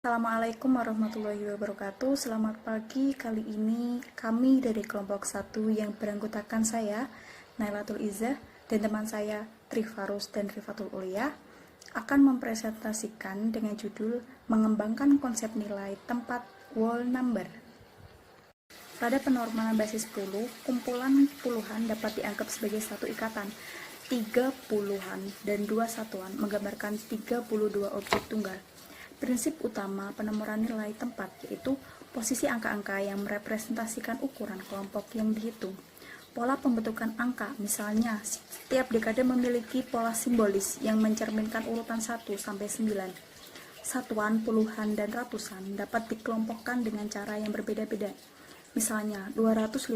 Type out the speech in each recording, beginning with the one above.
Assalamualaikum warahmatullahi wabarakatuh. Selamat pagi. Kali ini kami dari kelompok 1 yang beranggotakan saya, Nailatul Izzah, dan teman saya, Trifarus dan Rifatul Ulia, akan mempresentasikan dengan judul Mengembangkan Konsep Nilai Tempat Whole Number. Pada penormalan basis 10, kumpulan puluhan dapat dianggap sebagai satu ikatan. 3 puluhan dan 2 satuan menggambarkan 32 objek tunggal. Prinsip utama penomoran nilai tempat yaitu posisi angka-angka yang merepresentasikan ukuran kelompok yang dihitung. Pola pembentukan angka, misalnya setiap dekade memiliki pola simbolis yang mencerminkan urutan 1 sampai 9. Satuan, puluhan, dan ratusan dapat dikelompokkan dengan cara yang berbeda-beda. Misalnya 256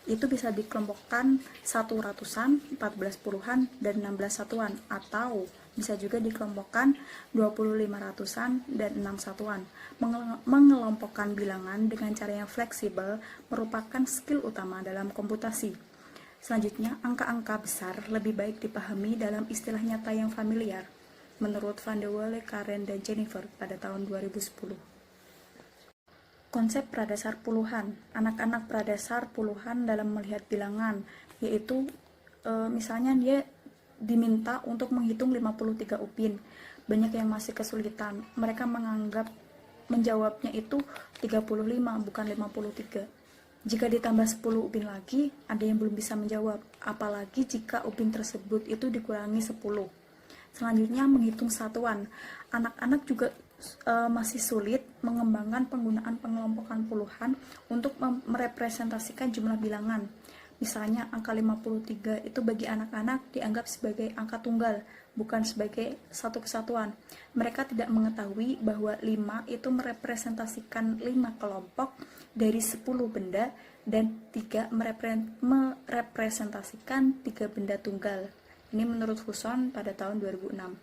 itu bisa dikelompokkan 1 ratusan, 14 puluhan, dan 16 satuan, atau bisa juga dikelompokkan 25 ratusan dan 6 satuan. Mengelompokkan bilangan dengan cara yang fleksibel merupakan skill utama dalam komputasi. Selanjutnya, angka-angka besar lebih baik dipahami dalam istilah nyata yang familiar, menurut Van de Walle, Karen, dan Jennifer pada tahun 2010. Konsep pradasar puluhan, anak-anak pradasar puluhan dalam melihat bilangan, yaitu misalnya dia diminta untuk menghitung 53 upin. Banyak yang masih kesulitan. Mereka menjawabnya itu 35 bukan 53. Jika ditambah 10 upin lagi, ada yang belum bisa menjawab, apalagi jika upin tersebut itu dikurangi 10. Selanjutnya menghitung satuan. Anak-anak juga masih sulit mengembangkan penggunaan pengelompokan puluhan untuk merepresentasikan jumlah bilangan. Misalnya angka 53 itu bagi anak-anak dianggap sebagai angka tunggal, bukan sebagai satu kesatuan. Mereka tidak mengetahui bahwa 5 itu merepresentasikan 5 kelompok dari 10 benda dan 3 merepresentasikan 3 benda tunggal. Ini menurut Fuson pada tahun 2006.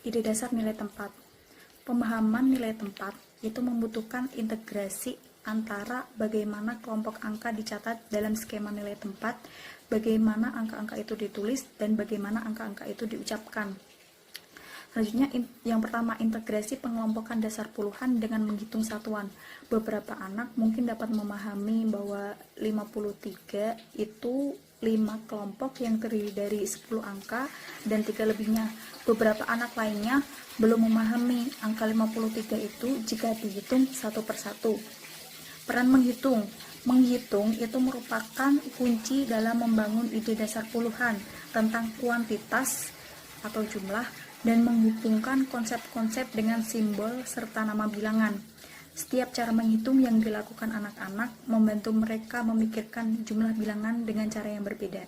Ide dasar nilai tempat. Pemahaman nilai tempat itu membutuhkan integrasi antara bagaimana kelompok angka dicatat dalam skema nilai tempat, bagaimana angka-angka itu ditulis, dan bagaimana angka-angka itu diucapkan. Selanjutnya, yang pertama, integrasi pengelompokan dasar puluhan dengan menghitung satuan. Beberapa anak mungkin dapat memahami bahwa 53 itu 5 kelompok yang terdiri dari 10 angka dan 3 lebihnya. Beberapa anak lainnya belum memahami angka 53 itu jika dihitung satu persatu. Peran menghitung. Menghitung itu merupakan kunci dalam membangun ide dasar puluhan tentang kuantitas atau jumlah dan menghubungkan konsep-konsep dengan simbol serta nama bilangan. Setiap cara menghitung yang dilakukan anak-anak membantu mereka memikirkan jumlah bilangan dengan cara yang berbeda.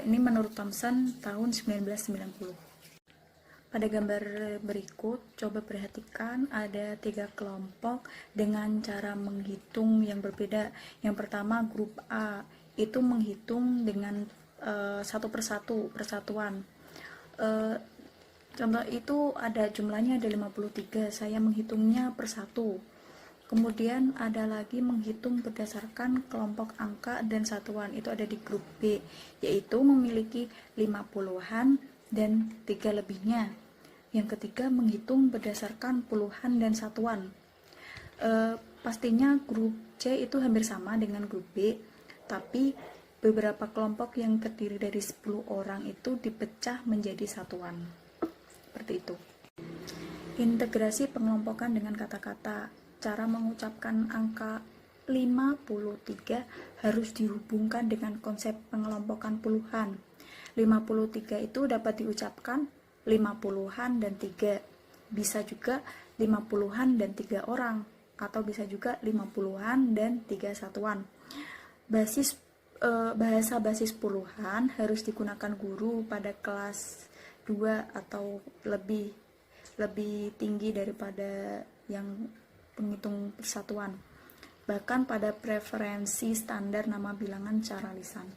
Ini menurut Thomson tahun 1990. Pada gambar berikut, coba perhatikan ada 3 kelompok dengan cara menghitung yang berbeda. Yang pertama, grup A itu menghitung dengan satu persatu persatuan. Contoh itu ada jumlahnya ada 53, saya menghitungnya per satu. Kemudian ada lagi menghitung berdasarkan kelompok angka dan satuan, itu ada di grup B, yaitu memiliki 50-an dan 3 lebihnya. Yang ketiga menghitung berdasarkan puluhan dan satuan. Pastinya grup C itu hampir sama dengan grup B, tapi beberapa kelompok yang terdiri dari 10 orang itu dipecah menjadi satuan. Seperti itu. Integrasi pengelompokan dengan kata-kata. Cara mengucapkan angka 53 harus dihubungkan dengan konsep pengelompokan puluhan. 53 itu dapat diucapkan 50-an dan 3. Bisa juga 50-an dan 3 orang, atau bisa juga 50-an dan 3 satuan. Bahasa basis puluhan harus digunakan guru pada kelas 2 atau lebih tinggi daripada yang penghitung persatuan, bahkan pada preferensi standar nama bilangan secara lisan.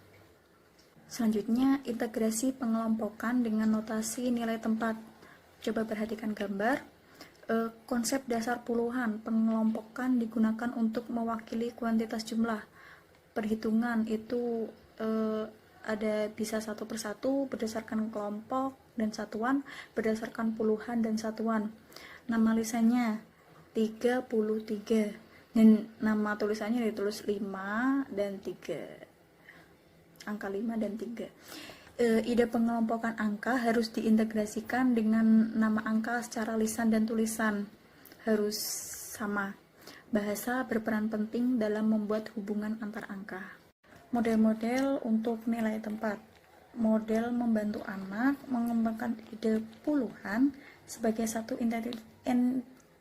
Selanjutnya, integrasi pengelompokan dengan notasi nilai tempat. Coba perhatikan gambar. Konsep dasar puluhan, pengelompokan digunakan untuk mewakili kuantitas jumlah. Perhitungan itu ada bisa satu persatu berdasarkan kelompok dan satuan, berdasarkan puluhan dan satuan. Nama lisannya 33 dan nama tulisannya ditulis 5 dan 3, angka 5 dan 3. Ide pengelompokan angka harus diintegrasikan dengan nama angka secara lisan dan tulisan, harus sama. Bahasa berperan penting dalam membuat hubungan antar angka. Model-model untuk nilai tempat. Model membantu anak mengembangkan ide puluhan sebagai satu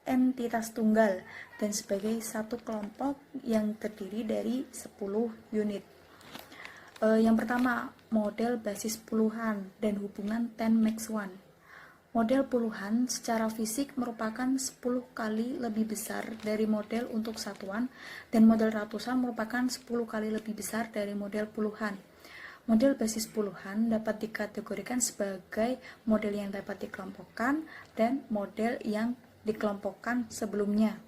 entitas tunggal dan sebagai satu kelompok yang terdiri dari 10 unit. Yang pertama, model basis puluhan dan hubungan 10 max 1. Model puluhan secara fisik merupakan 10 kali lebih besar dari model untuk satuan, dan model ratusan merupakan 10 kali lebih besar dari model puluhan. Model basis puluhan dapat dikategorikan sebagai model yang dapat dikelompokkan dan model yang dikelompokkan sebelumnya.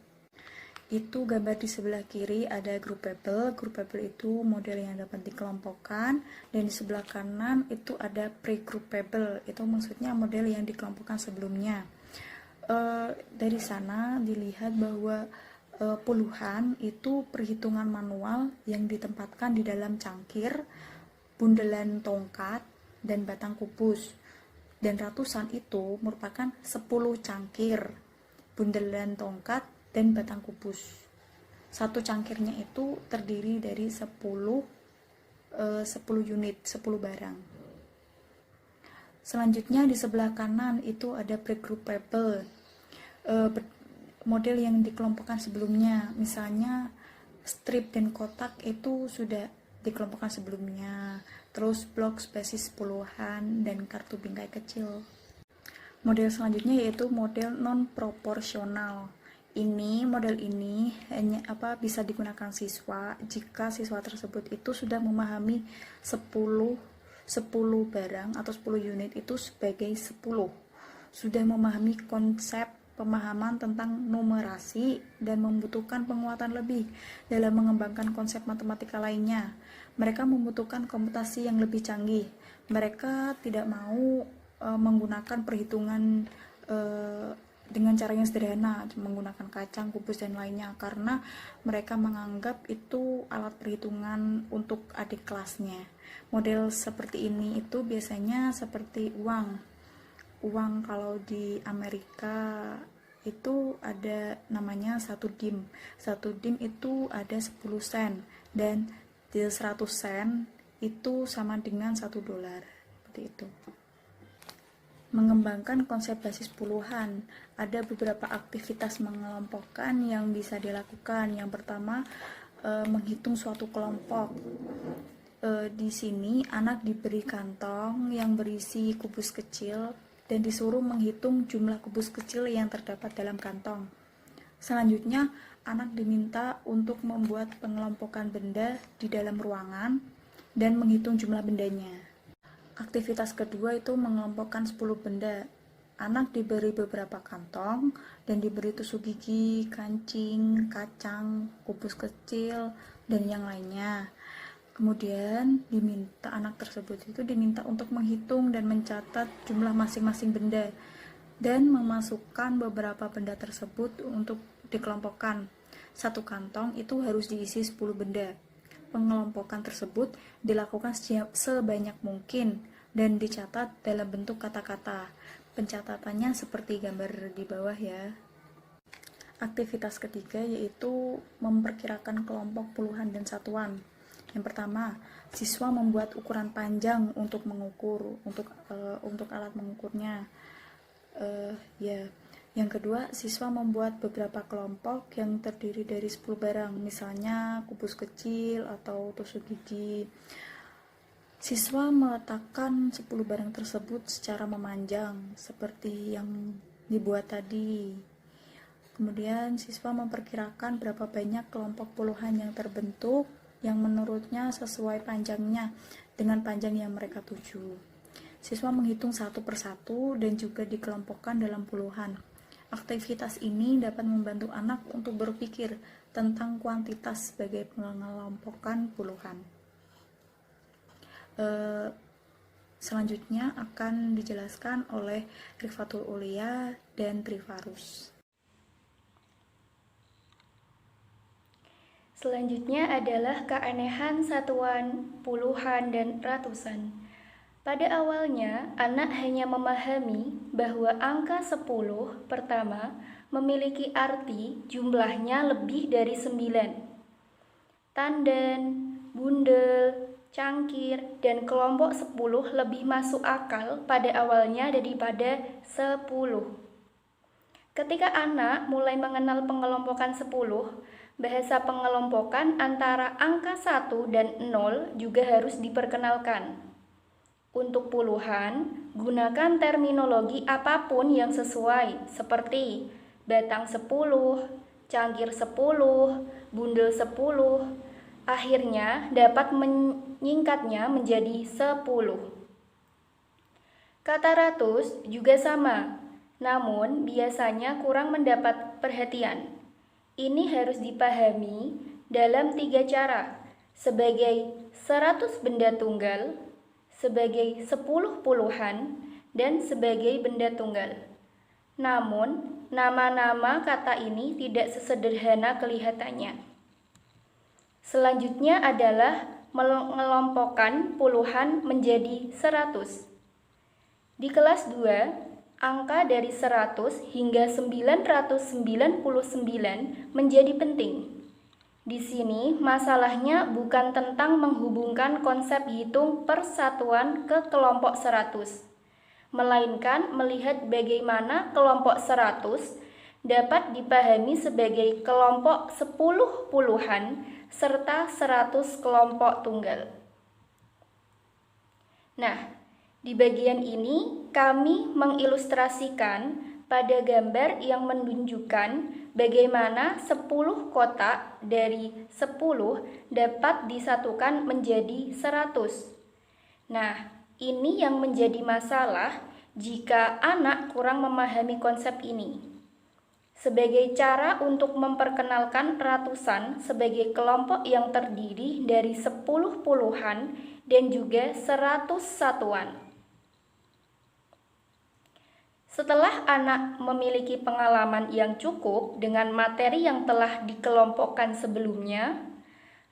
Itu gambar di sebelah kiri ada groupable. Groupable itu model yang dapat dikelompokkan, dan di sebelah kanan itu ada pre-groupable. Itu maksudnya model yang dikelompokkan sebelumnya. Dari sana dilihat bahwa puluhan itu perhitungan manual yang ditempatkan di dalam cangkir, bundelan tongkat, dan batang kubus. Dan ratusan itu merupakan 10 cangkir, bundelan tongkat, dan batang kubus. Satu cangkirnya itu terdiri dari 10 unit, 10 barang. Selanjutnya di sebelah kanan itu ada pre-groupable, model yang dikelompokkan sebelumnya. Misalnya strip dan kotak itu sudah dikelompokkan sebelumnya. Terus blok basis puluhan dan kartu bingkai kecil. Model selanjutnya yaitu model non-proporsional. Model ini hanya bisa digunakan siswa jika siswa tersebut itu sudah memahami 10 barang atau 10 unit itu sebagai 10. Sudah memahami konsep pemahaman tentang numerasi dan membutuhkan penguatan lebih dalam mengembangkan konsep matematika lainnya. Mereka membutuhkan komputasi yang lebih canggih. Mereka tidak mau menggunakan perhitungan dengan cara yang sederhana, menggunakan kacang, kubus, dan lainnya, karena mereka menganggap itu alat perhitungan untuk adik kelasnya. Model seperti ini itu biasanya seperti uang kalau di Amerika itu ada namanya 1 dim. 1 dim itu ada 10 sen, dan di 100 sen itu sama dengan $1, seperti itu. Mengembangkan konsep basis puluhan, ada beberapa aktivitas mengelompokkan yang bisa dilakukan. Yang pertama, menghitung suatu kelompok. Di sini anak diberi kantong yang berisi kubus kecil dan disuruh menghitung jumlah kubus kecil yang terdapat dalam kantong. Selanjutnya, anak diminta untuk membuat pengelompokan benda di dalam ruangan dan menghitung jumlah bendanya. Aktivitas kedua itu mengelompokkan 10 benda. Anak diberi beberapa kantong dan diberi tusuk gigi, kancing, kacang, kubus kecil, dan yang lainnya. Kemudian anak tersebut itu diminta untuk menghitung dan mencatat jumlah masing-masing benda dan memasukkan beberapa benda tersebut untuk dikelompokkan. Satu kantong itu harus diisi 10 benda. Pengelompokan tersebut dilakukan sebanyak mungkin dan dicatat dalam bentuk kata-kata. Pencatatannya seperti gambar di bawah ya. Aktivitas ketiga yaitu memperkirakan kelompok puluhan dan satuan. Yang pertama, siswa membuat ukuran panjang untuk mengukur, untuk alat mengukurnya. Yang kedua, siswa membuat beberapa kelompok yang terdiri dari 10 barang, misalnya kubus kecil atau tusuk gigi. Siswa meletakkan 10 barang tersebut secara memanjang, seperti yang dibuat tadi. Kemudian, siswa memperkirakan berapa banyak kelompok puluhan yang terbentuk, yang menurutnya sesuai panjangnya dengan panjang yang mereka tuju. Siswa menghitung satu persatu dan juga dikelompokkan dalam puluhan. Aktivitas ini dapat membantu anak untuk berpikir tentang kuantitas sebagai pengelompokan puluhan. Selanjutnya akan dijelaskan oleh Rifatul Ulia dan Trifarus. Selanjutnya adalah keanehan satuan, puluhan, dan ratusan. Pada awalnya, anak hanya memahami bahwa angka 10 pertama memiliki arti jumlahnya lebih dari 9. Tandan, bundel, cangkir, dan kelompok 10 lebih masuk akal pada awalnya daripada 10. Ketika anak mulai mengenal pengelompokan 10, bahasa pengelompokan antara angka 1 dan 0 juga harus diperkenalkan. Untuk puluhan, gunakan terminologi apapun yang sesuai, seperti batang 10, cangkir 10, bundel 10. Akhirnya dapat menyingkatnya menjadi 10. Kata ratus juga sama, namun biasanya kurang mendapat perhatian. Ini harus dipahami dalam 3 cara, sebagai 100 benda tunggal, sebagai 10 puluhan, dan sebagai benda tunggal. Namun, nama-nama kata ini tidak sesederhana kelihatannya. Selanjutnya adalah mengelompokkan puluhan menjadi 100. Di kelas 2, angka dari 100 hingga 999 menjadi penting. Di sini masalahnya bukan tentang menghubungkan konsep hitung persatuan ke kelompok 100, melainkan melihat bagaimana kelompok 100 dapat dipahami sebagai kelompok 10 puluhan serta 100 kelompok tunggal. Nah, di bagian ini, kami mengilustrasikan pada gambar yang menunjukkan bagaimana 10 kotak dari 10 dapat disatukan menjadi 100. Nah, ini yang menjadi masalah jika anak kurang memahami konsep ini. Sebagai cara untuk memperkenalkan ratusan sebagai kelompok yang terdiri dari 10 puluhan dan juga 100 satuan. Setelah anak memiliki pengalaman yang cukup dengan materi yang telah dikelompokkan sebelumnya,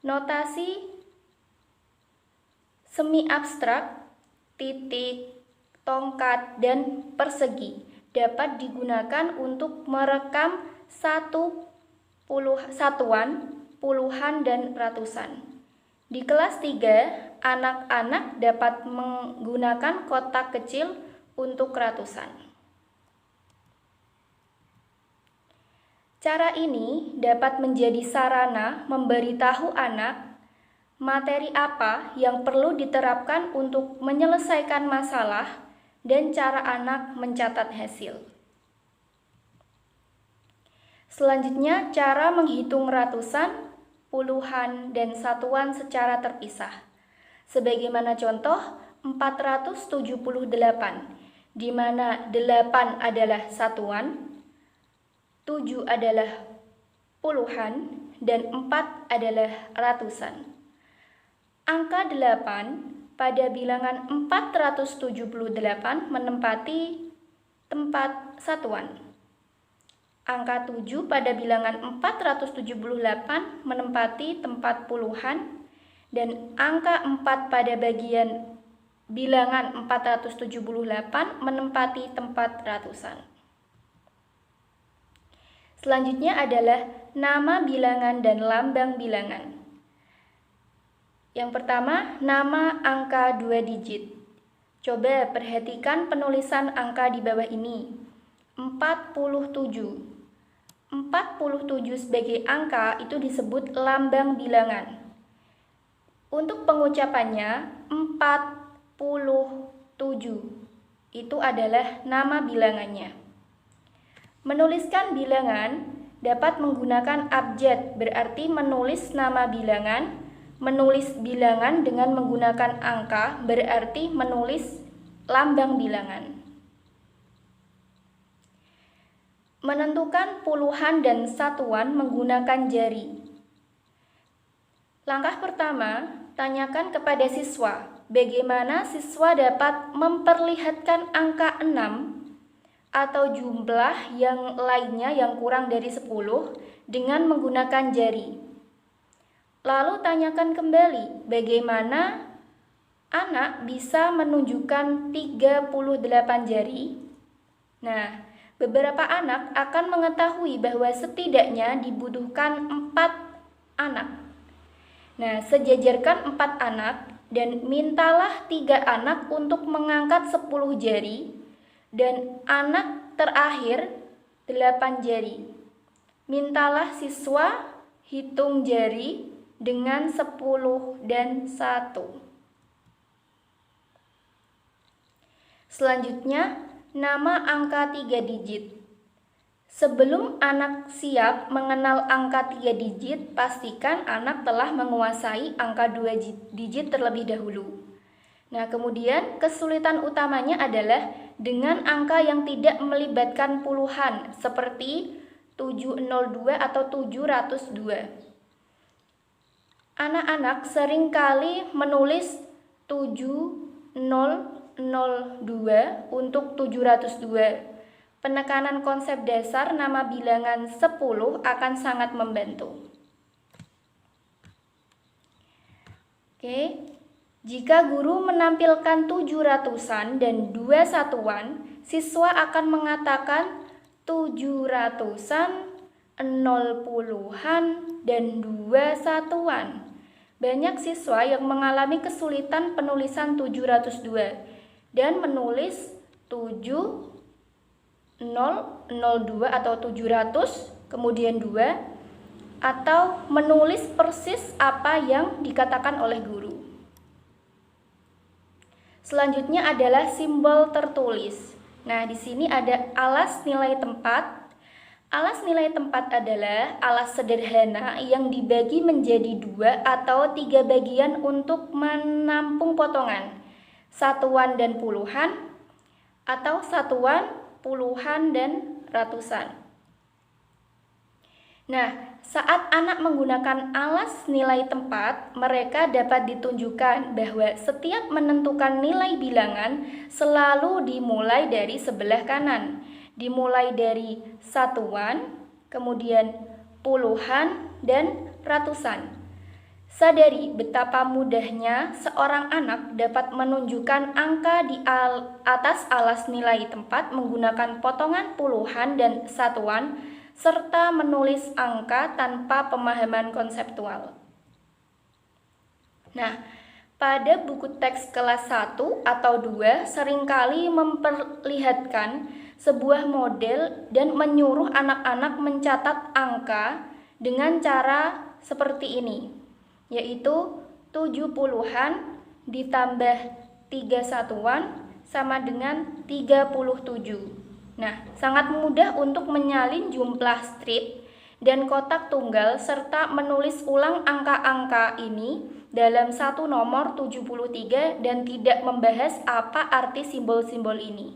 notasi semi abstrak, titik, tongkat, dan persegi dapat digunakan untuk merekam satuan, puluhan, dan ratusan. Di kelas 3, anak-anak dapat menggunakan kotak kecil untuk ratusan. Cara ini dapat menjadi sarana memberitahu anak materi apa yang perlu diterapkan untuk menyelesaikan masalah dan cara anak mencatat hasil. Selanjutnya, cara menghitung ratusan, puluhan, dan satuan secara terpisah. Sebagaimana contoh 478, di mana 8 adalah satuan, 7 adalah puluhan, dan 4 adalah ratusan. Angka 8 pada bilangan 478 menempati tempat satuan. Angka 7 pada bilangan 478 menempati tempat puluhan, dan angka 4 pada bagian bilangan 478 menempati tempat ratusan. Selanjutnya adalah nama bilangan dan lambang bilangan. Yang pertama, nama angka 2 digit. Coba perhatikan penulisan angka di bawah ini. 47. 47 sebagai angka itu disebut lambang bilangan. Untuk pengucapannya, 47. Itu adalah nama bilangannya. Menuliskan bilangan dapat menggunakan abjad, berarti menulis nama bilangan. Menulis bilangan dengan menggunakan angka, berarti menulis lambang bilangan. Menentukan puluhan dan satuan menggunakan jari. Langkah pertama, tanyakan kepada siswa, bagaimana siswa dapat memperlihatkan angka 6 atau jumlah yang lainnya yang kurang dari 10 dengan menggunakan jari. Lalu tanyakan kembali bagaimana anak bisa menunjukkan 38 jari. Nah, beberapa anak akan mengetahui bahwa setidaknya dibutuhkan 4 anak. Nah, sejajarkan 4 anak dan mintalah 3 anak untuk mengangkat 10 jari dan anak terakhir 8 jari. Mintalah siswa hitung jari dengan 10 dan 1. Selanjutnya, nama angka 3 digit. Sebelum anak siap mengenal angka 3 digit, pastikan anak telah menguasai angka 2 digit terlebih dahulu. Nah, kemudian kesulitan utamanya adalah dengan angka yang tidak melibatkan puluhan, seperti 702 atau 702. Anak-anak seringkali menulis 7002 untuk 702. Penekanan konsep dasar nama bilangan 10 akan sangat membantu. Oke. Jika guru menampilkan 700-an dan 2 satuan, siswa akan mengatakan 700-an, 0 puluhan, dan 2 satuan. Banyak siswa yang mengalami kesulitan penulisan 702 dan menulis 7002 atau 700, kemudian 2, atau menulis persis apa yang dikatakan oleh guru. Selanjutnya adalah simbol tertulis. Nah, di sini ada alas nilai tempat. Alas nilai tempat adalah alas sederhana yang dibagi menjadi 2 atau 3 bagian untuk menampung potongan, satuan dan puluhan, atau satuan, puluhan, dan ratusan. Nah, saat anak menggunakan alas nilai tempat, mereka dapat ditunjukkan bahwa setiap menentukan nilai bilangan selalu dimulai dari sebelah kanan. Dimulai dari satuan, kemudian puluhan, dan ratusan. Sadari betapa mudahnya seorang anak dapat menunjukkan angka di atas alas nilai tempat menggunakan potongan puluhan dan satuan, serta menulis angka tanpa pemahaman konseptual. Nah, pada buku teks kelas 1 atau 2 seringkali memperlihatkan sebuah model dan menyuruh anak-anak mencatat angka dengan cara seperti ini, yaitu 70-an ditambah 3 satuan sama dengan 37. Nah, sangat mudah untuk menyalin jumlah strip dan kotak tunggal serta menulis ulang angka-angka ini dalam satu nomor 73 dan tidak membahas apa arti simbol-simbol ini.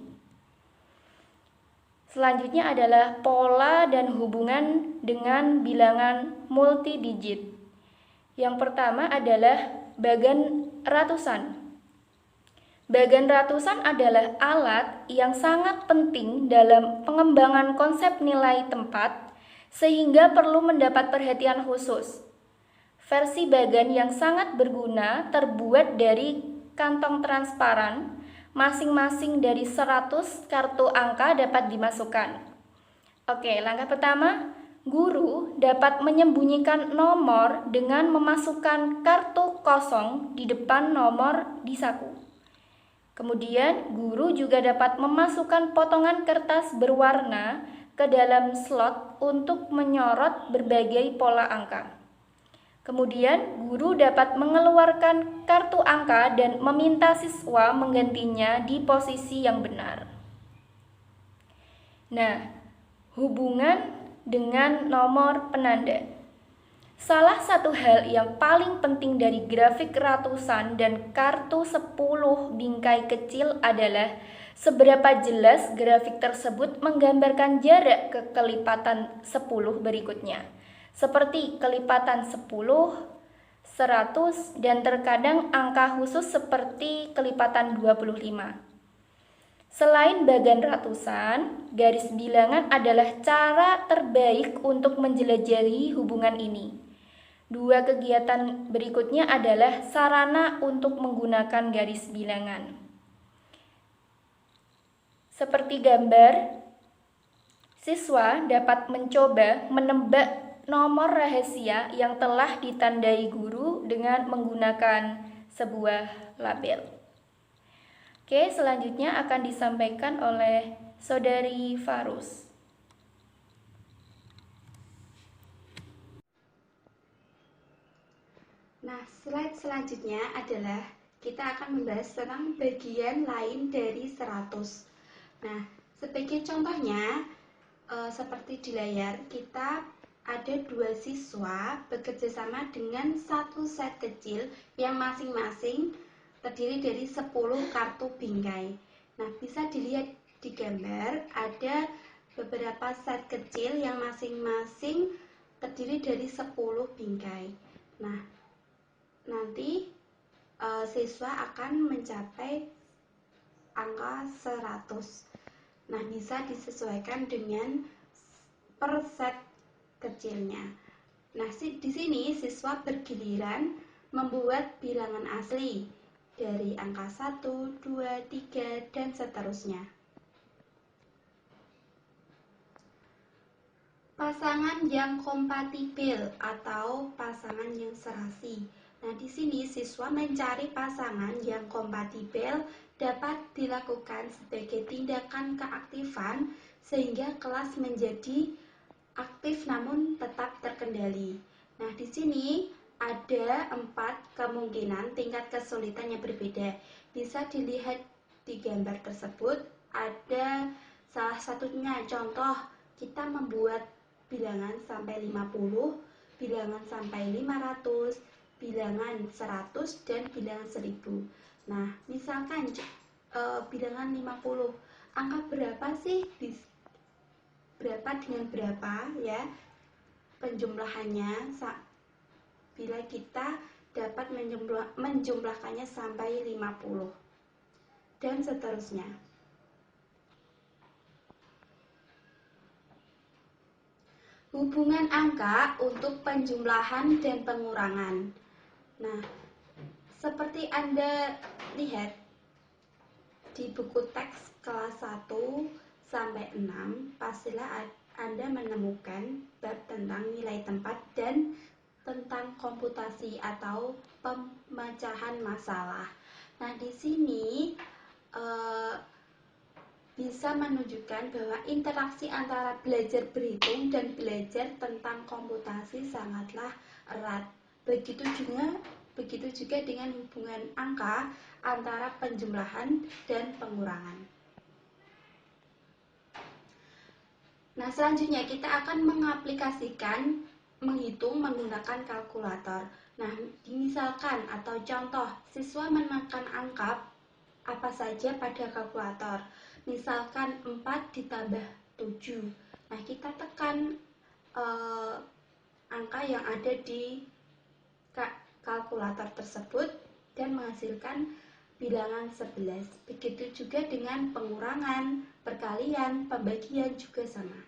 Selanjutnya adalah pola dan hubungan dengan bilangan multidigit. Yang pertama adalah bagan ratusan. Bagan ratusan adalah alat yang sangat penting dalam pengembangan konsep nilai tempat, sehingga perlu mendapat perhatian khusus. Versi bagan yang sangat berguna terbuat dari kantong transparan, masing-masing dari 100 kartu angka dapat dimasukkan. Oke, langkah pertama, guru dapat menyembunyikan nomor dengan memasukkan kartu kosong di depan nomor di saku. Kemudian, guru juga dapat memasukkan potongan kertas berwarna ke dalam slot untuk menyorot berbagai pola angka. Kemudian, guru dapat mengeluarkan kartu angka dan meminta siswa menggantinya di posisi yang benar. Nah, hubungan dengan nomor penanda. Salah satu hal yang paling penting dari grafik ratusan dan kartu 10 bingkai kecil adalah seberapa jelas grafik tersebut menggambarkan jarak ke kelipatan 10 berikutnya. Seperti kelipatan 10, 100, dan terkadang angka khusus seperti kelipatan 25. Selain bagan ratusan, garis bilangan adalah cara terbaik untuk menjelajahi hubungan ini. Dua kegiatan berikutnya adalah sarana untuk menggunakan garis bilangan. Seperti gambar, siswa dapat mencoba menebak nomor rahasia yang telah ditandai guru dengan menggunakan sebuah label. Oke, selanjutnya akan disampaikan oleh Saudari Farus. Nah, slide selanjutnya adalah kita akan membahas tentang bagian lain dari 100. Nah, sebagai contohnya, seperti di layar, kita ada 2 siswa bekerja sama dengan satu set kecil yang masing-masing terdiri dari 10 kartu bingkai. Nah, bisa dilihat di gambar, ada beberapa set kecil yang masing-masing terdiri dari 10 bingkai. Nah, nanti siswa akan mencapai angka 100. Nah, bisa disesuaikan dengan per set kecilnya. Nah, di sini siswa bergiliran membuat bilangan asli dari angka 1, 2, 3, dan seterusnya. Pasangan yang kompatibel atau pasangan yang serasi. Nah, di sini siswa mencari pasangan yang kompatibel dapat dilakukan sebagai tindakan keaktifan sehingga kelas menjadi aktif namun tetap terkendali. Nah, di sini ada 4 kemungkinan tingkat kesulitan yang berbeda. Bisa dilihat di gambar tersebut, ada salah satunya contoh kita membuat bilangan sampai 50, bilangan sampai 500, bilangan 100, dan bilangan 1000. Nah, misalkan bilangan 50, angka berapa sih? Berapa dengan berapa ya penjumlahannya? Bila kita dapat menjumlahkannya sampai 50 dan seterusnya. Hubungan angka untuk penjumlahan dan pengurangan. Nah, seperti Anda lihat di buku teks kelas 1 sampai 6, pastilah Anda menemukan bab tentang nilai tempat dan tentang komputasi atau pemecahan masalah. Nah, di sini bisa menunjukkan bahwa interaksi antara belajar berhitung dan belajar tentang komputasi sangatlah erat. Begitu juga dengan hubungan angka antara penjumlahan dan pengurangan. Nah, selanjutnya kita akan mengaplikasikan menghitung menggunakan kalkulator. Nah, misalkan atau contoh, siswa menekan angka apa saja pada kalkulator. Misalkan 4 ditambah 7. Nah, kita tekan angka yang ada di kalkulator tersebut dan menghasilkan bilangan 11. Begitu juga dengan pengurangan, perkalian, pembagian juga sama.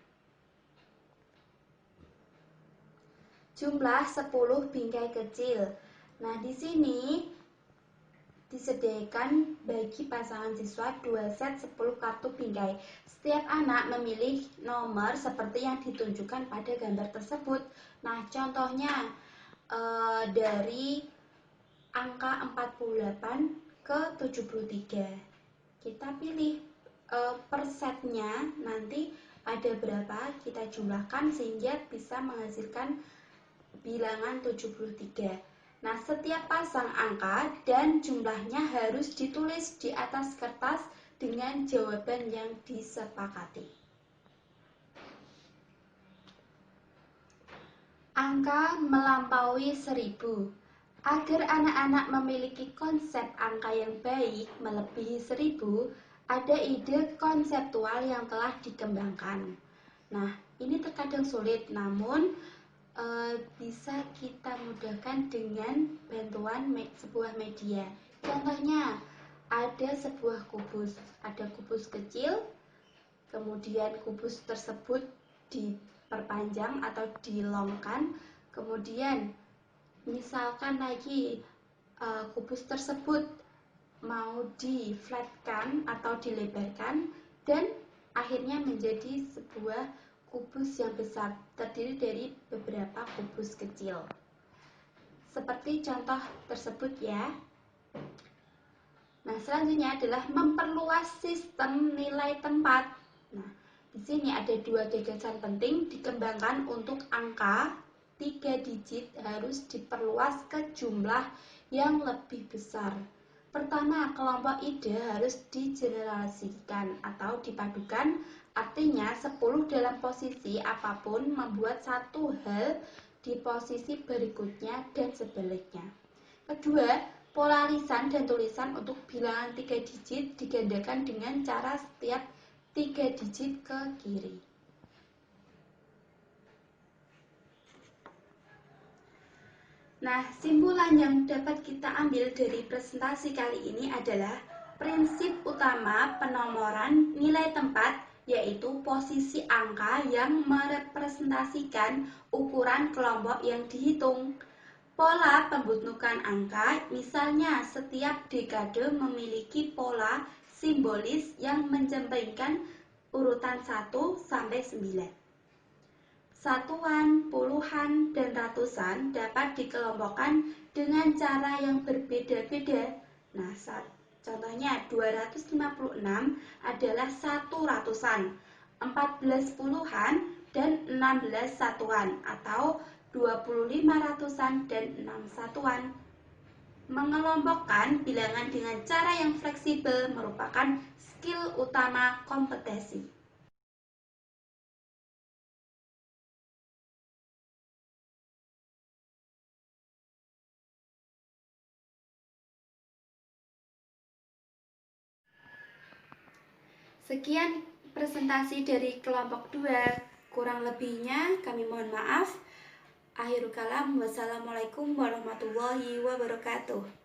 Jumlah 10 bingkai kecil. Nah, di sini disediakan bagi pasangan siswa 2 set 10 kartu bingkai. Setiap anak memilih nomor seperti yang ditunjukkan pada gambar tersebut. Nah, contohnya dari angka 48 ke 73. Kita pilih per setnya, nanti ada berapa kita jumlahkan sehingga bisa menghasilkan bilangan 73. Nah, setiap pasang angka dan jumlahnya harus ditulis di atas kertas dengan jawaban yang disepakati. Angka melampaui 1000. Agar anak-anak memiliki konsep angka yang baik melebihi 1000, ada ide konseptual yang telah dikembangkan. Nah, ini terkadang sulit, namun bisa kita mudahkan dengan bantuan sebuah media. Contohnya, ada sebuah kubus, ada kubus kecil, kemudian kubus tersebut diperpanjang atau dilongkan, kemudian misalkan lagi kubus tersebut mau diflatkan atau dilebarkan, dan akhirnya menjadi sebuah kubus yang besar, terdiri dari beberapa kubus kecil. Seperti contoh tersebut ya. Nah, selanjutnya adalah memperluas sistem nilai tempat. Nah, di sini ada dua gagasan penting dikembangkan untuk angka 3 digit harus diperluas ke jumlah yang lebih besar. Pertama, kelompok ide harus digeneralisasikan atau dipadukan, artinya 10 dalam posisi apapun membuat satu hal di posisi berikutnya dan sebaliknya. Kedua, pola lisan dan tulisan untuk bilangan 3 digit digandakan dengan cara setiap 3 digit ke kiri. Nah, simpulan yang dapat kita ambil dari presentasi kali ini adalah prinsip utama penomoran nilai tempat, yaitu posisi angka yang merepresentasikan ukuran kelompok yang dihitung. Pola pembentukan angka, misalnya setiap dekade memiliki pola simbolis yang menjembrengkan urutan 1 sampai 9. Satuan, puluhan, dan ratusan dapat dikelompokkan dengan cara yang berbeda-beda. Nah, contohnya 256 adalah 1 ratusan, 14 puluhan, dan 16 satuan, atau 25 ratusan dan 6 satuan. Mengelompokkan bilangan dengan cara yang fleksibel merupakan skill utama kompetensi. Sekian presentasi dari kelompok 2. Kurang lebihnya kami mohon maaf. Akhirul kalam, wassalamualaikum warahmatullahi wabarakatuh.